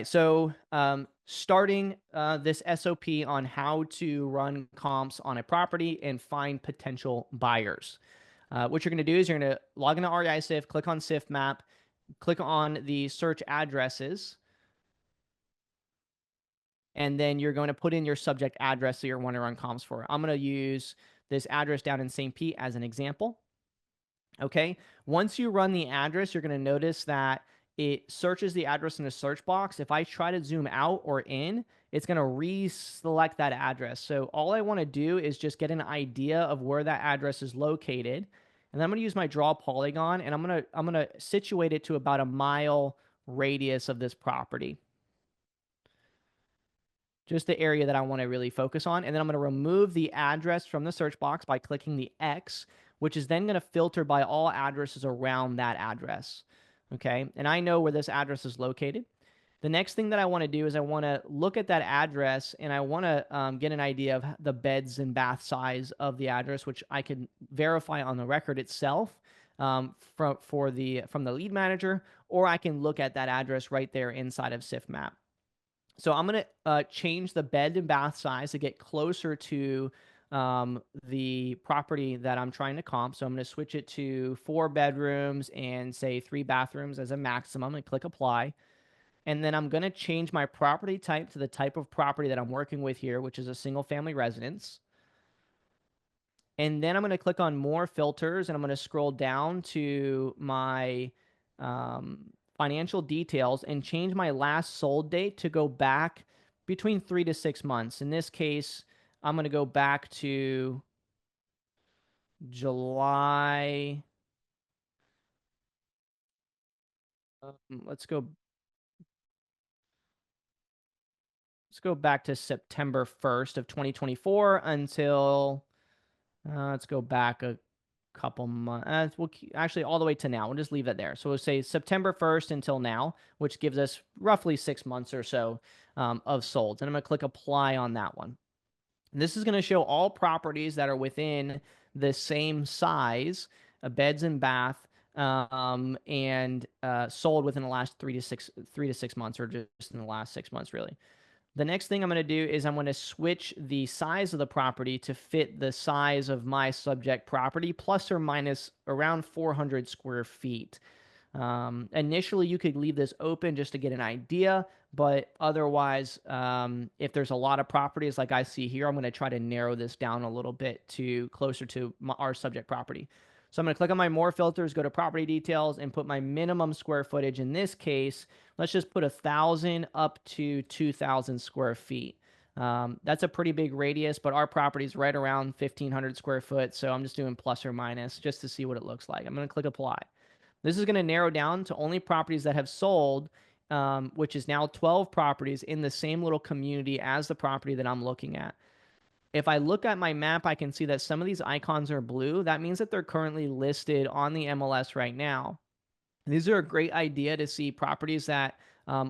So starting this SOP on how to run comps on a property and find potential buyers. What you're going to do is you're going to log into REI SIF, click on SIF map, click on the search addresses, and then you're going to put in your subject address that you're wanting to run comps for. I'm going to use this address down in St. Pete as an example. Okay. Once you run the address, you're going to notice that it searches the address in the search box. If I try to zoom out or in, it's going to reselect that address. So all I want to do is just get an idea of where that address is located. And then I'm going to use my draw polygon, and I'm going to situate it to about a mile radius of this property. Just the area that I want to really focus on. And then I'm going to remove the address from the search box by clicking the X, which is then going to filter by all addresses around that address. Okay. And I know where this address is located. The next thing that I want to do is I want to look at that address, and I want to get an idea of the beds and bath size of the address, which I can verify on the record itself from the lead manager, or I can look at that address right there inside of SIF map. So I'm going to change the bed and bath size to get closer to the property that I'm trying to comp. So I'm going to switch it to 4 bedrooms and say 3 bathrooms as a maximum and click apply. And then I'm going to change my property type to the type of property that I'm working with here, which is a single family residence. And then I'm going to click on more filters, and I'm going to scroll down to my financial details and change my last sold date to go back between 3 to 6 months. In this case, I'm going to go back to July. Let's go back to September 1st of 2024 until let's go back a couple months. We'll actually all the way to now. We'll just leave that there. So we'll say September 1st until now, which gives us roughly 6 months or so of sold. And I'm going to click apply on that one. And this is going to show all properties that are within the same size, beds and bath, and sold within the last 3 to 6 months, or just in the last 6 months, really. The next thing I'm going to do is I'm going to switch the size of the property to fit the size of my subject property, plus or minus around 400 square feet. Initially, you could leave this open just to get an idea, but otherwise, if there's a lot of properties like I see here, I'm going to try to narrow this down a little bit to closer to our subject property. So I'm going to click on my more filters, go to property details, and put my minimum square footage. In this case, let's just put 1,000 up to 2,000 square feet. That's a pretty big radius, but our property is right around 1,500 square foot. So I'm just doing plus or minus just to see what it looks like. I'm going to click apply. This is going to narrow down to only properties that have sold, which is now 12 properties in the same little community as the property that I'm looking at. If I look at my map, I can see that some of these icons are blue. That means that they're currently listed on the MLS right now. These are a great idea to see properties that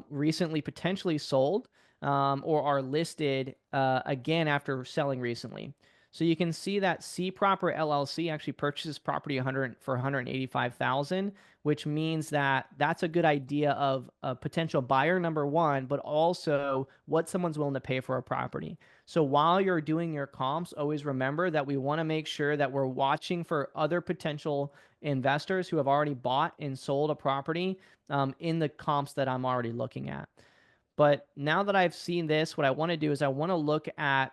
recently potentially sold or are listed again after selling recently. So you can see that C Proper LLC actually purchases property for 185,000, which means that that's a good idea of a potential buyer, number one, but also what someone's willing to pay for a property. So while you're doing your comps, always remember that we want to make sure that we're watching for other potential investors who have already bought and sold a property in the comps that I'm already looking at. But now that I've seen this, what I want to do is I want to look at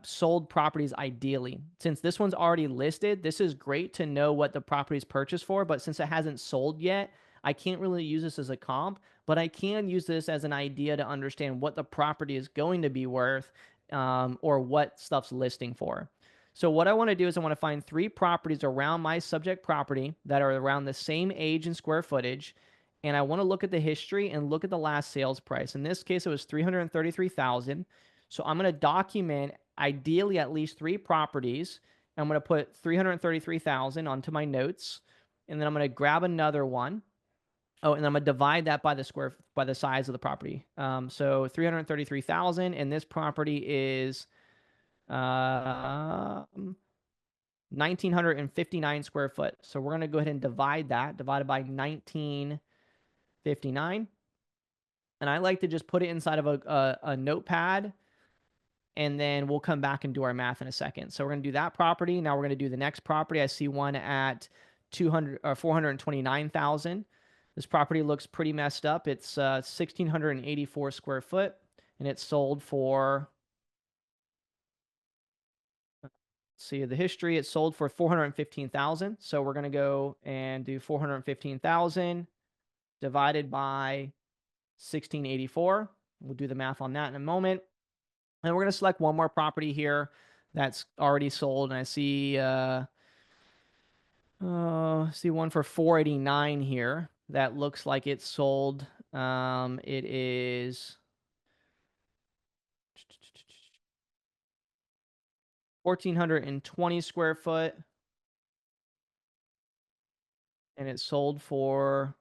sold properties ideally. Since this one's already listed, this is great to know what the property's purchased for, but since it hasn't sold yet, I can't really use this as a comp, but I can use this as an idea to understand what the property is going to be worth or what stuff's listing for. So what I want to do is I want to find 3 properties around my subject property that are around the same age and square footage, and I want to look at the history and look at the last sales price. In this case, it was $333,000. So I'm going to document ideally at least 3 properties. I'm going to put 333,000 onto my notes, and then I'm going to grab another one. Oh, and I'm going to divide that by the size of the property. So 333,000, and this property is 1,959 square foot. So we're going to go ahead and divide that, divided by 1,959. And I like to just put it inside of a notepad, and then we'll come back and do our math in a second. So we're going to do that property. Now we're going to do the next property. I see one at 200 or 429,000. This property looks pretty messed up. It's 1,684 square foot, and it's sold for, see the history. It sold for 415,000. So we're going to go and do 415,000 divided by 1684. We'll do the math on that in a moment. And we're going to select one more property here that's already sold. And I see see one for 489 here. That looks like it's sold. It is 1,420 square foot, and it's sold for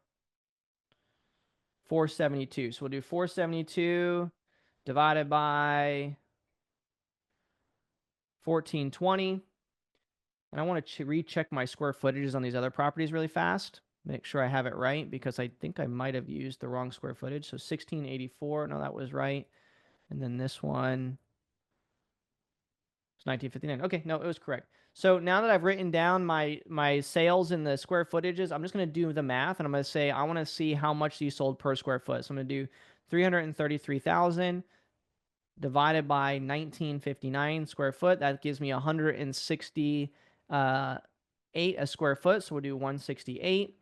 472. So we'll do 472 divided by 1420. And I want to recheck my square footages on these other properties really fast. Make sure I have it right, because I think I might have used the wrong square footage. So 1684, no, that was right. And then this one is 1959. Okay, no, it was correct. So now that I've written down my sales and the square footages, I'm just going to do the math, and I'm going to say I want to see how much these sold per square foot. So I'm going to do 333,000 divided by 1959 square foot. That gives me 168 a square foot. So we'll do 168.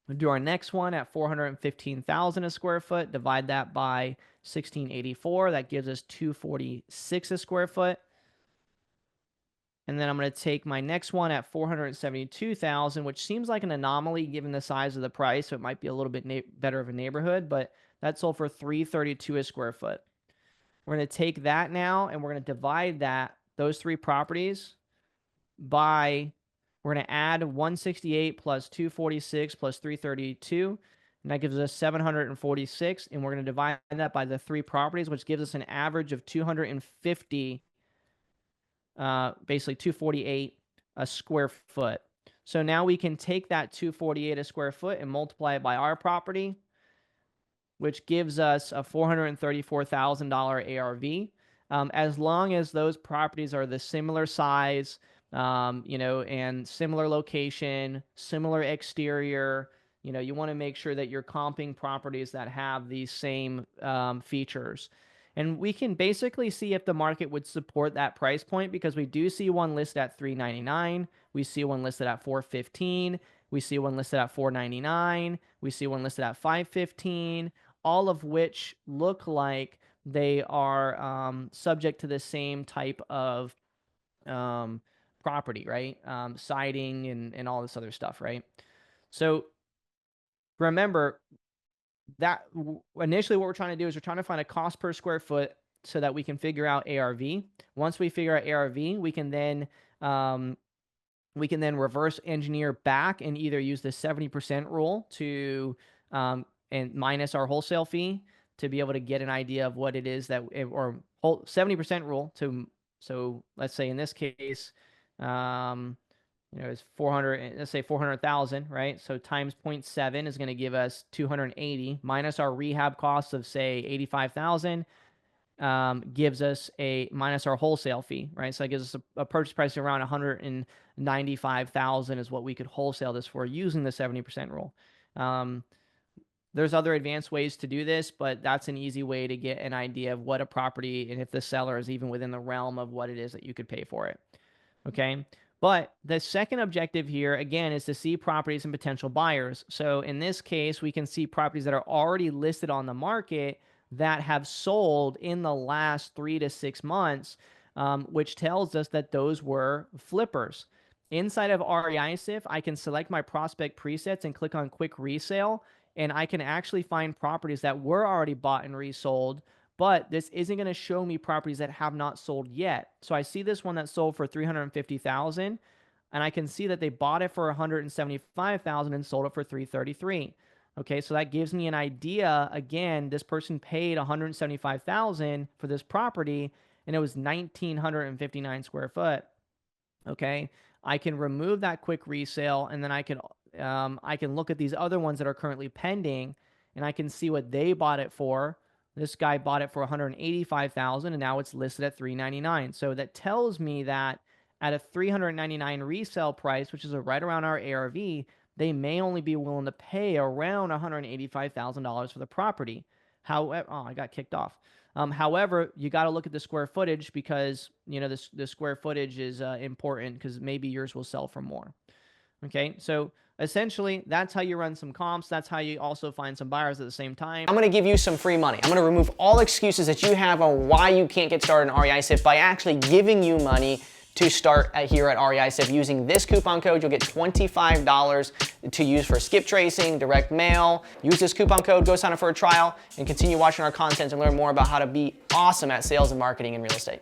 We'll do our next one at 415,000 a square foot. Divide that by 1684. That gives us 246 a square foot. And then I'm going to take my next one at 472,000, which seems like an anomaly given the size of the price. So it might be a little bit better of a neighborhood, but that sold for 332 a square foot. We're going to take that now, and we're going to divide those three properties by, we're going to add 168 plus 246 plus 332, and that gives us 746, and we're going to divide that by the three properties, which gives us an average of 250, basically 248 a square foot. So now we can take that 248 a square foot and multiply it by our property, which gives us a $434,000 ARV. As long as those properties are the similar size, and similar location, similar exterior, you want to make sure that you're comping properties that have these same features. And we can basically see if the market would support that price point, because we do see one listed at $399. We see one listed at $415. We see one listed at $499. We see one listed at $515. All of which look like they are subject to the same type of property, right? Siding and all this other stuff, right? So remember that initially what we're trying to do is we're trying to find a cost per square foot so that we can figure out ARV. Once we figure out ARV, we can then reverse engineer back and either use the 70% rule to and minus our wholesale fee to be able to get an idea of what it is that, or 70% rule to, so let's say in this case, it's 400, let's say 400,000, right? So times 0.7 is going to give us 280 minus our rehab costs of say 85,000. Gives us a minus our wholesale fee, right? So that gives us a purchase price of around 195,000 is what we could wholesale this for using the 70% rule. There's other advanced ways to do this, but that's an easy way to get an idea of what a property and if the seller is even within the realm of what it is that you could pay for it. Okay. But the second objective here, again, is to see properties and potential buyers. So in this case, we can see properties that are already listed on the market that have sold in the last 3 to 6 months, which tells us that those were flippers. Inside of REISIF, I can select my prospect presets and click on quick resale, and I can actually find properties that were already bought and resold, but this isn't going to show me properties that have not sold yet. So I see this one that sold for 350,000, and I can see that they bought it for 175,000 and sold it for 333. Okay, so that gives me an idea. Again, this person paid 175,000 for this property, and it was 1,959 square foot. Okay, I can remove that quick resale, and then I can look at these other ones that are currently pending, and I can see what they bought it for. This guy bought it for $185,000, and now it's listed at $399,000. So that tells me that at a $399,000 resale price, which is right around our ARV, they may only be willing to pay around $185,000 for the property. However, oh, I got kicked off. However, you got to look at the square footage because, you know, the square footage is important because maybe yours will sell for more. Okay, so essentially, that's how you run some comps. That's how you also find some buyers at the same time. I'm gonna give you some free money. I'm gonna remove all excuses that you have on why you can't get started in REI SIP by actually giving you money to start here at REI SIP. Using this coupon code, you'll get $25 to use for skip tracing, direct mail. Use this coupon code, go sign up for a trial, and continue watching our content and learn more about how to be awesome at sales and marketing in real estate.